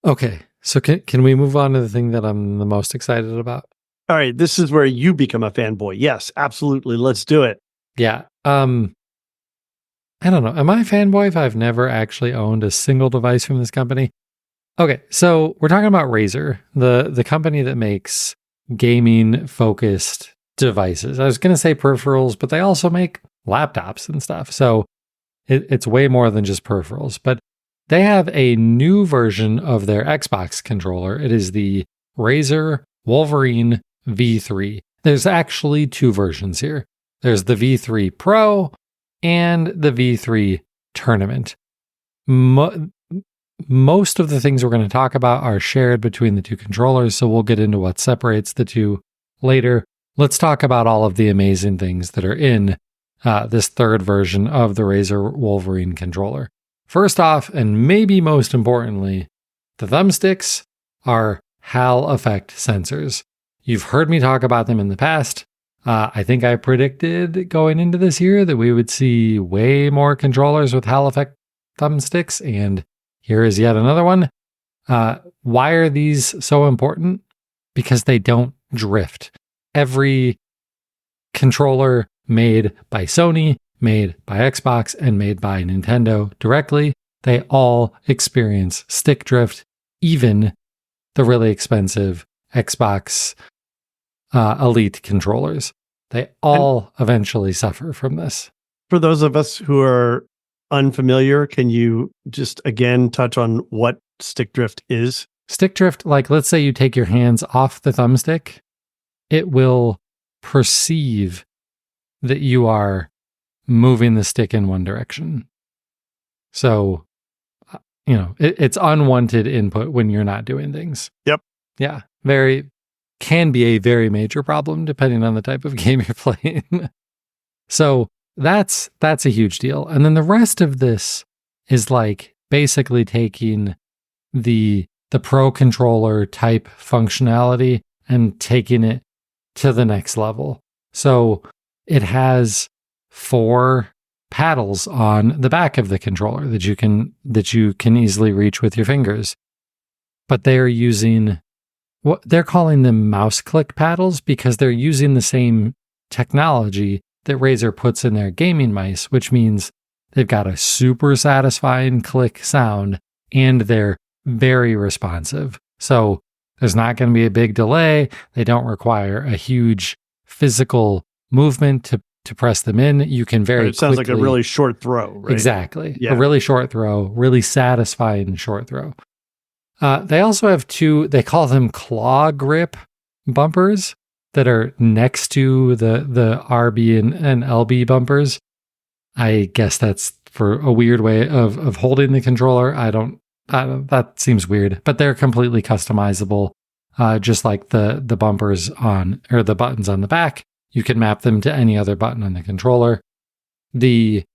Okay, so can we move on to the thing that I'm the most excited about? All right, this is where you become a fanboy. Yes, absolutely. Let's do it. Yeah. I don't know. Am I a fanboy if I've never actually owned a single device from this company? Okay, so we're talking about Razer, the company that makes gaming focused devices. I was going to say peripherals, but they also make laptops and stuff. So it's way more than just peripherals. But they have a new version of their Xbox controller. It is the Razer Wolverine V3. There's actually two versions here. There's the V3 Pro and the V3 Tournament. Most of the things we're going to talk about are shared between the two controllers, so we'll get into what separates the two later. Let's talk about all of the amazing things that are in this third version of the Razer Wolverine controller. First off, and maybe most importantly, the thumbsticks are Hall effect sensors. You've heard me talk about them in the past. I think I predicted going into this year that we would see way more controllers with Hall effect thumbsticks, and here is yet another one. Why are these so important? Because they don't drift. Every controller made by Sony, made by Xbox, and made by Nintendo directly, they all experience stick drift, even the really expensive Xbox Elite controllers. They all eventually suffer from this. For those of us who are unfamiliar, can you just again touch on what stick drift is? Stick drift, like let's say you take your hands off the thumbstick, it will perceive that you are moving the stick in one direction. So, it's unwanted input when you're not doing things. Yep. Yeah. Can be a very major problem depending on the type of game you're playing. So that's a huge deal. And then the rest of this is like basically taking the Pro controller type functionality and taking it to the next level. So it has 4 paddles on the back of the controller that you can easily reach with your fingers. But they are using what they're calling them mouse click paddles because they're using the same technology that Razer puts in their gaming mice, which means they've got a super satisfying click sound and they're very responsive. So there's not going to be a big delay. They don't require a huge physical movement to press them in. You can very It sounds quickly, like a really short throw, right? Exactly. Yeah. A really short throw, really satisfying short throw. They also have 2, they call them claw grip bumpers that are next to the RB and LB bumpers. I guess that's for a weird way of holding the controller. I don't that seems weird, but they're completely customizable. Just like the bumpers or the buttons on the back, you can map them to any other button on the controller. The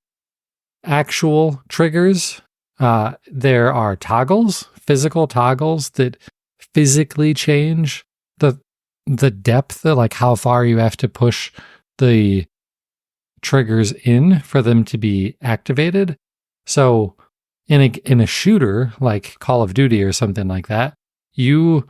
actual triggers, there are toggles, physical toggles that physically change the depth, like how far you have to push the triggers in for them to be activated. So in a shooter like Call of Duty or something like that, you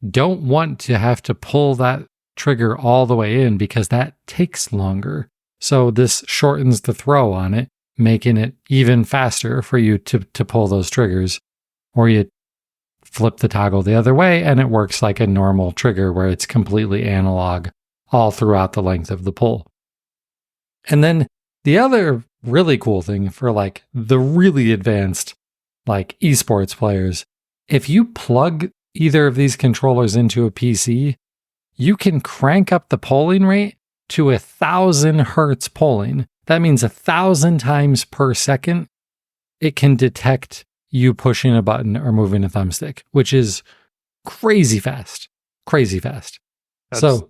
don't want to have to pull that trigger all the way in because that takes longer. So this shortens the throw on it, making it even faster for you to pull those triggers. Or you flip the toggle the other way and it works like a normal trigger where it's completely analog all throughout the length of the pull. And then the other really cool thing for like the really advanced like esports players, if you plug either of these controllers into a PC, you can crank up the polling rate to 1,000 hertz polling. That means 1,000 times per second it can detect you pushing a button or moving a thumbstick, which is crazy fast. Crazy fast. That's a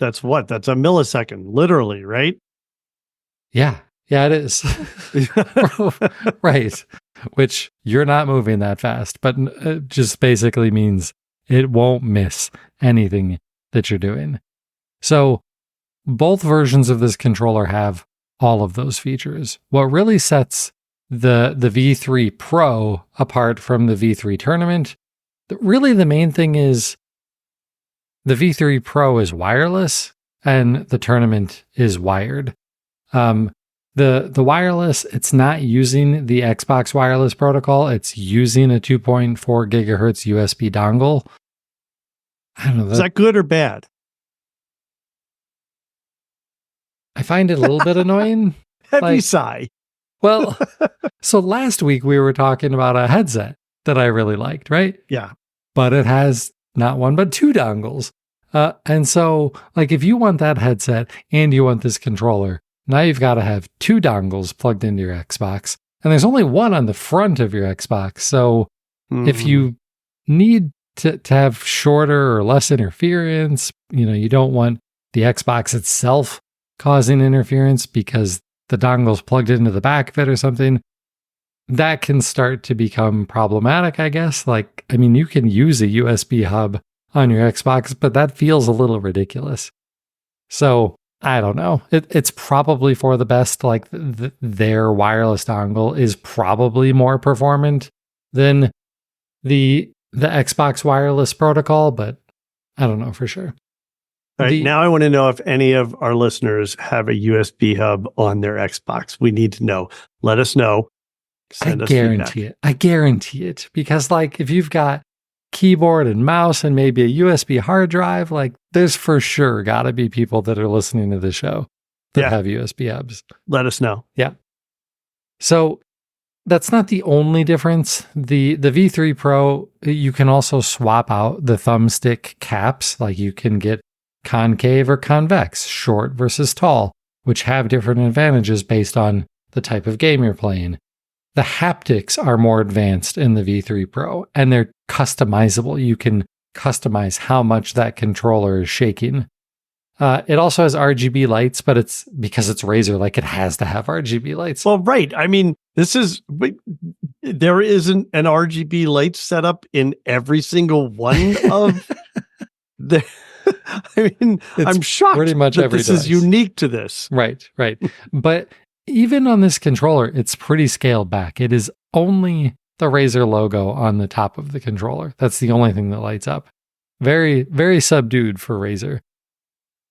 millisecond, literally, right? Yeah, it is. Right. Which you're not moving that fast, but it just basically means it won't miss anything that you're doing. So both versions of this controller have all of those features. What really sets the V3 Pro apart from the V3 Tournament Really, the main thing is the V3 Pro is wireless and the Tournament is wired. The wireless, it's not using the Xbox wireless protocol. It's using a 2.4 gigahertz USB dongle. I don't know. Is that good or bad? I find it a little bit annoying. Heavy sigh. Well, so last week we were talking about a headset that I really liked, right? Yeah. But it has not one, but two dongles. And so, like, if you want that headset and you want this controller, now you've got to have two dongles plugged into your Xbox. And there's only one on the front of your Xbox. So if you need to have shorter or less interference, you don't want the Xbox itself causing interference because the dongle's plugged into the back of it or something, that can start to become problematic, I guess. Like, I mean, you can use a USB hub on your Xbox, but that feels a little ridiculous. So I don't know. It's probably for the best. Like their wireless dongle is probably more performant than the Xbox wireless protocol, but I don't know for sure. All right, now I want to know if any of our listeners have a USB hub on their Xbox. We need to know. Let us know. Send us feedback. I guarantee it. Because like if you've got keyboard and mouse and maybe a USB hard drive, like there's for sure got to be people that are listening to the show that have USB hubs. Let us know. Yeah. So that's not the only difference. The V3 Pro, you can also swap out the thumbstick caps. Like you can get concave or convex, short versus tall, which have different advantages based on the type of game you're playing. The haptics are more advanced in the V3 Pro, and they're customizable. You can customize how much that controller is shaking. It also has RGB lights, but it's because it's Razer, like it has to have RGB lights. Well, right. I mean, there isn't an RGB light setup in every single one of the. I mean, I'm shocked pretty much that every this is unique to this. Right. But even on this controller, it's pretty scaled back. It is only the Razer logo on the top of the controller. That's the only thing that lights up. Very, very subdued for Razer.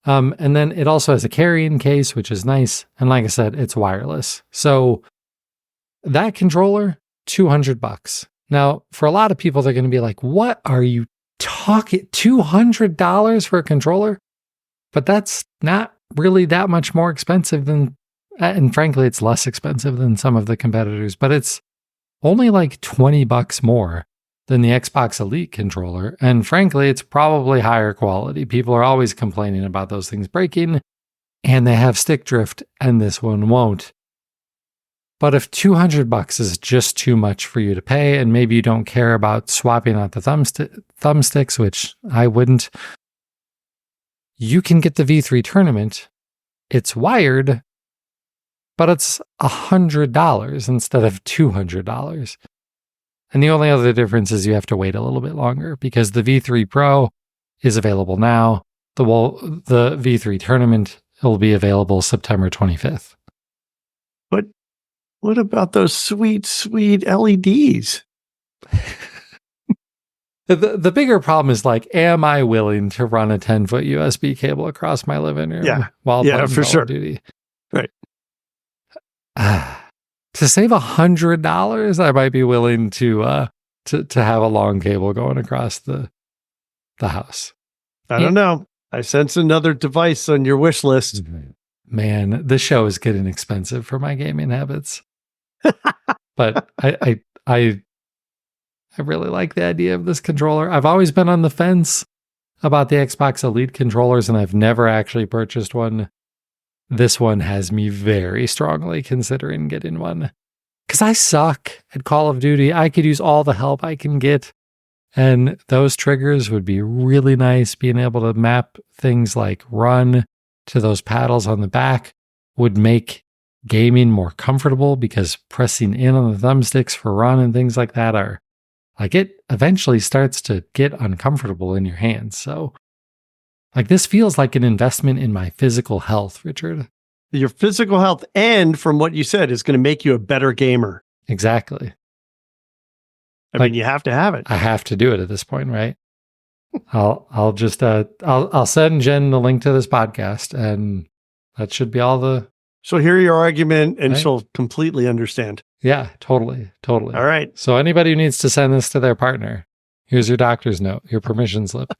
And then it also has a carrying case, which is nice. And like I said, it's wireless. So that controller, $200. Now, for a lot of people, they're going to be like, what are you talking? $200 for a controller? But that's not really that much more expensive than, and frankly, it's less expensive than some of the competitors, but it's only like $20 more than the Xbox Elite controller. And frankly, it's probably higher quality. People are always complaining about those things breaking, and they have stick drift, and this one won't. But if $200 is just too much for you to pay, and maybe you don't care about swapping out the thumbsticks, which I wouldn't, you can get the V3 Tournament. It's wired, but it's $100 instead of $200. And the only other difference is you have to wait a little bit longer because the V3 Pro is available now. The V3 Tournament will be available September 25th. But what about those sweet, sweet LEDs? The bigger problem is like, am I willing to run a 10-foot USB cable across my living room while playing for Call of Duty? Right. To save $100, I might be willing to have a long cable going across the house. I don't know. I sense another device on your wish list. Man, this show is getting expensive for my gaming habits. But I really like the idea of this controller. I've always been on the fence about the Xbox Elite controllers, and I've never actually purchased one. This one has me very strongly considering getting one. Because I suck at Call of Duty. I could use all the help I can get. And those triggers would be really nice. Being able to map things like run to those paddles on the back would make gaming more comfortable because pressing in on the thumbsticks for run and things like that are like it eventually starts to get uncomfortable in your hands. So like this feels like an investment in my physical health, Richard. Your physical health, and from what you said, is going to make you a better gamer. Exactly. I mean, you have to have it. I have to do it at this point, right? I'll just I'll send Jen the link to this podcast, and that should be all the. So hear your argument, and Right. she'll completely understand. Yeah, totally. All right. So anybody who needs to send this to their partner, here's your doctor's note, your permission slip.